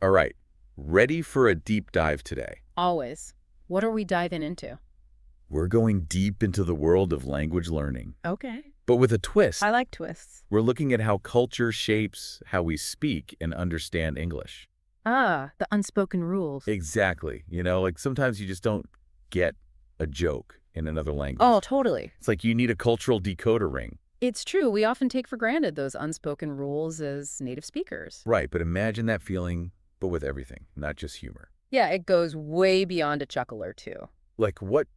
All right, ready for a deep dive today. Always. What are we diving into? We're going deep into the world of language learning, Okay. but with a twist. I like twists. We're looking at how culture shapes how we speak and understand English. Ah, the unspoken rules. Exactly. Like sometimes you just don't get a joke in another language. Oh, totally. It's like you need a cultural decoder ring. It's true. We often take for granted those unspoken rules as native speakers. Right, but imagine that feeling, but with everything, not just humor. Yeah, it goes way beyond a chuckle or two. Like what?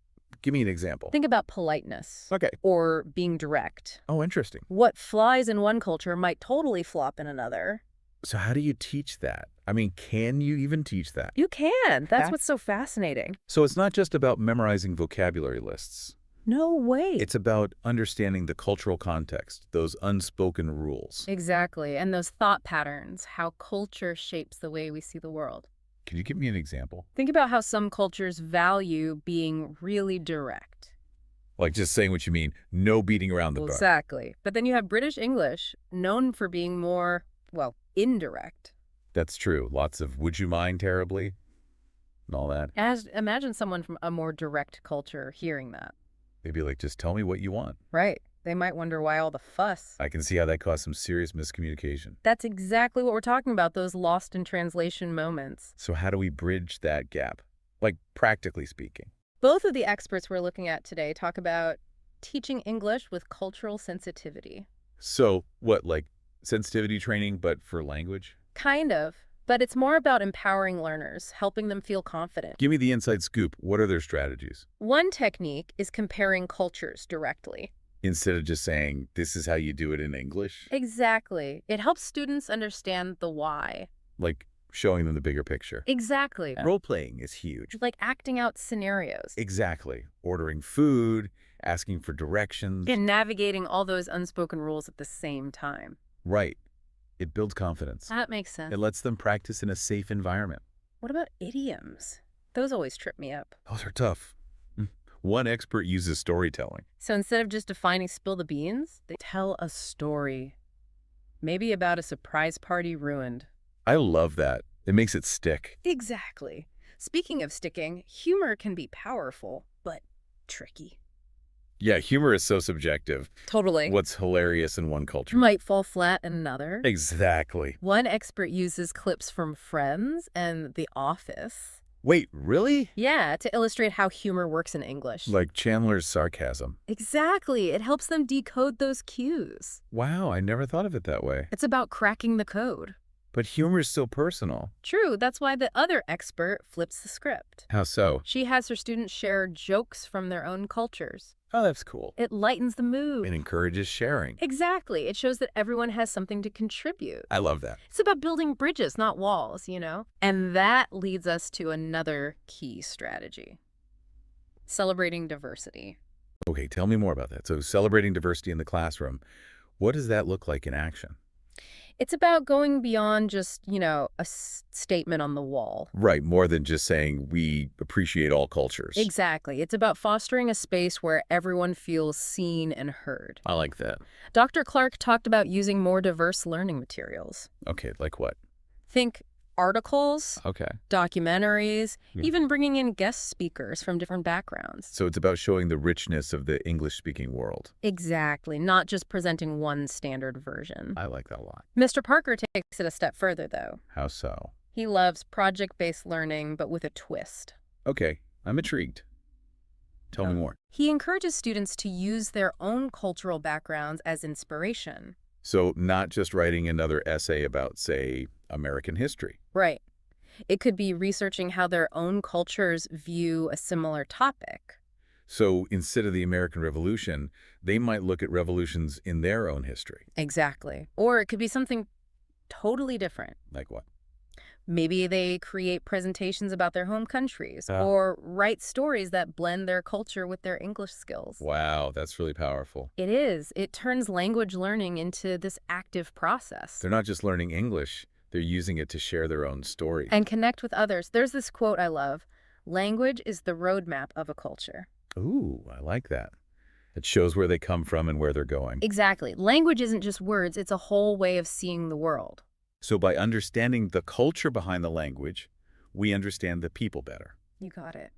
Give me an example. Think about politeness. Okay. Or being direct. Oh, interesting. What flies in one culture might totally flop in another. So how do you teach that? I mean, can you even teach that? You can. That's what's so fascinating. So it's not just about memorizing vocabulary lists. No way. It's about understanding the cultural context, those unspoken rules. Exactly. And those thought patterns, how culture shapes the way we see the world. Can you give me an example? Think about how some cultures value being really direct. Like just saying what you mean, no beating around the bush. Exactly. But then you have British English, known for being more, well, indirect. That's true. Lots of would you mind terribly and all that. Imagine someone from a more direct culture hearing that. They'd be like, just tell me what you want. Right. They might wonder why all the fuss. I can see how that caused some serious miscommunication. That's exactly what we're talking about, those lost in translation moments. So how do we bridge that gap? Like practically speaking. Both of the experts we're looking at today talk about teaching English with cultural sensitivity. So what, like sensitivity training, but for language? Kind of. But it's more about empowering learners, helping them feel confident. Give me the inside scoop. What are their strategies? One technique is comparing cultures directly. Instead of just saying, this is how you do it in English? Exactly. It helps students understand the why. Like showing them the bigger picture. Exactly. Role-playing is huge. Like acting out scenarios. Exactly. Ordering food, asking for directions. And navigating all those unspoken rules at the same time. Right. It builds confidence. That makes sense. It lets them practice in a safe environment. What about idioms? Those always trip me up. Those are tough. One expert uses storytelling. So instead of just defining spill the beans, they tell a story. Maybe about a surprise party ruined. I love that. It makes it stick. Exactly. Speaking of sticking, humor can be powerful, but tricky. Yeah, humor is so subjective. Totally. What's hilarious in one culture Might fall flat in another. Exactly. One expert uses clips from Friends and The Office. Wait, really? Yeah, to illustrate how humor works in English. Like Chandler's sarcasm. Exactly. It helps them decode those cues. Wow, I never thought of it that way. It's about cracking the code. But humor is so personal. True, that's why the other expert flips the script. How so? She has her students share jokes from their own cultures. Oh, that's cool. It lightens the mood. It encourages sharing. Exactly. It shows that everyone has something to contribute. I love that. It's about building bridges, not walls, you know? And that leads us to another key strategy. Celebrating diversity. Okay, tell me more about that. So celebrating diversity in the classroom, what does that look like in action? It's about going beyond just, a statement on the wall. Right, more than just saying we appreciate all cultures. Exactly. It's about fostering a space where everyone feels seen and heard. I like that. Dr. Clark talked about using more diverse learning materials. Okay, like what? Think articles, Okay. documentaries, Yeah. even bringing in guest speakers from different backgrounds. So it's about showing the richness of the English-speaking world. Exactly, not just presenting one standard version. I like that a lot. Mr. Parker takes it a step further, though. How so? He loves project-based learning, but with a twist. Okay, I'm intrigued. Tell me more. He encourages students to use their own cultural backgrounds as inspiration. So not just writing another essay about, say, American history. Right. It could be researching how their own cultures view a similar topic. So instead of the American Revolution, they might look at revolutions in their own history. Exactly. Or it could be something totally different. Like what? Maybe they create presentations about their home countries Ah. or write stories that blend their culture with their English skills. Wow, that's really powerful. It is. It turns language learning into this active process. They're not just learning English, they're using it to share their own story. And connect with others. There's this quote I love. Language is the roadmap of a culture. Ooh, I like that. It shows where they come from and where they're going. Exactly. Language isn't just words, it's a whole way of seeing the world. So by understanding the culture behind the language, we understand the people better. You got it.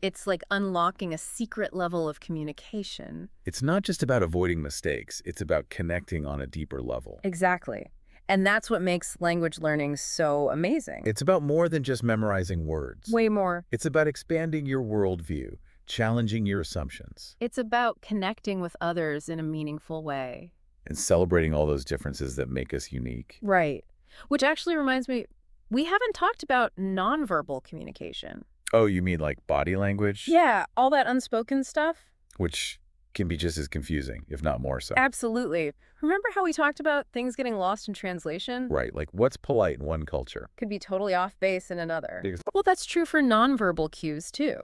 It's like unlocking a secret level of communication. It's not just about avoiding mistakes. It's about connecting on a deeper level. Exactly. And that's what makes language learning so amazing. It's about more than just memorizing words. Way more. It's about expanding your worldview, challenging your assumptions, It's about connecting with others in a meaningful way. and celebrating all those differences that make us unique. Right. Which actually reminds me, we haven't talked about nonverbal communication. Oh, you mean like body language? Yeah, all that unspoken stuff. Which can be just as confusing, if not more so. Absolutely. Remember how we talked about things getting lost in translation? Right, like what's polite in one culture? Could be totally off base in another. Ex- Well, that's true for nonverbal cues, too.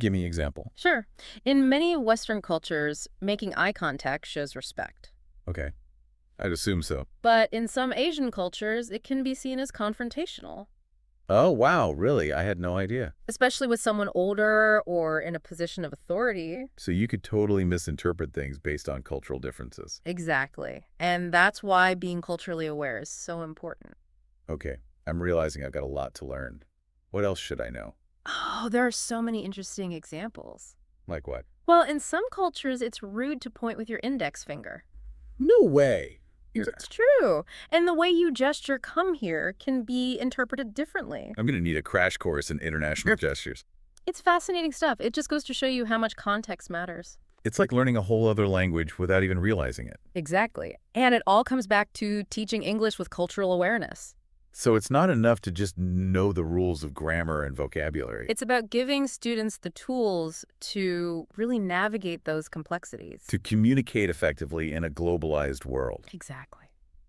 Give me an example. Sure. In many Western cultures, making eye contact shows respect. Okay, I'd assume so. But in some Asian cultures, it can be seen as confrontational, Oh, wow, really? I had no idea. especially with someone older or in a position of authority. So you could totally misinterpret things based on cultural differences. Exactly. And that's why being culturally aware is so important. Okay, I'm realizing I've got a lot to learn. What else should I know? Oh, there are so many interesting examples. Like what? Well, in some cultures, it's rude to point with your index finger. No way. It's true. And the way you gesture "come here" can be interpreted differently. I'm going to need a crash course in international gestures. It's fascinating stuff. It just goes to show you how much context matters. It's like learning a whole other language without even realizing it. Exactly. And it all comes back to teaching English with cultural awareness. So it's not enough to just know the rules of grammar and vocabulary. It's about giving students the tools to really navigate those complexities. To communicate effectively in a globalized world. Exactly.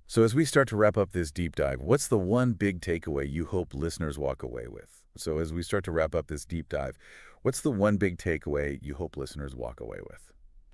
So as we start to wrap up this deep dive, what's the one big takeaway you hope listeners walk away with? So as we start to wrap up this deep dive, what's the one big takeaway you hope listeners walk away with?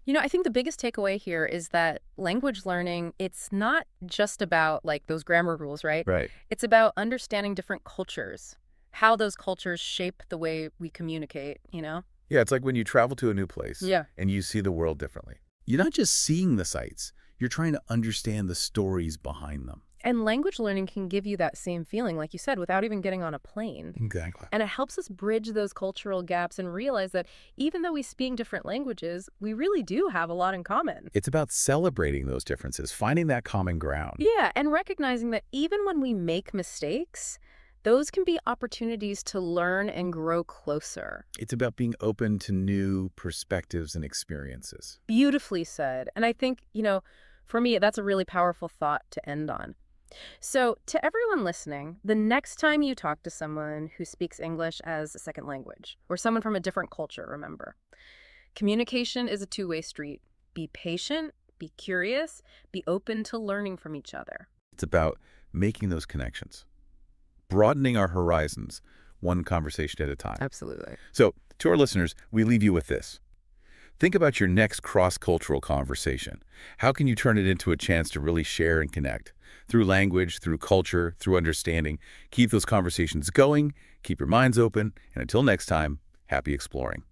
You know, I think the biggest takeaway here is that language learning, it's not just about like those grammar rules, right? Right. It's about understanding different cultures, how those cultures shape the way we communicate, you know? Yeah, it's like when you travel to a new place Yeah. and you see the world differently. You're not just seeing the sights, you're trying to understand the stories behind them. And language learning can give you that same feeling, like you said, without even getting on a plane. Exactly. And it helps us bridge those cultural gaps and realize that even though we speak different languages, we really do have a lot in common. It's about celebrating those differences, finding that common ground. Yeah, and recognizing that even when we make mistakes, those can be opportunities to learn and grow closer. It's about being open to new perspectives and experiences. Beautifully said. And I think, for me, that's a really powerful thought to end on. So, to everyone listening, the next time you talk to someone who speaks English as a second language, or someone from a different culture, remember, communication is a two-way street. Be patient, be curious, be open to learning from each other. It's about making those connections, broadening our horizons, one conversation at a time. Absolutely. So, to our listeners, we leave you with this. Think about your next cross-cultural conversation. How can you turn it into a chance to really share and connect? Through language, through culture, through understanding. Keep those conversations going, keep your minds open, and until next time, happy exploring.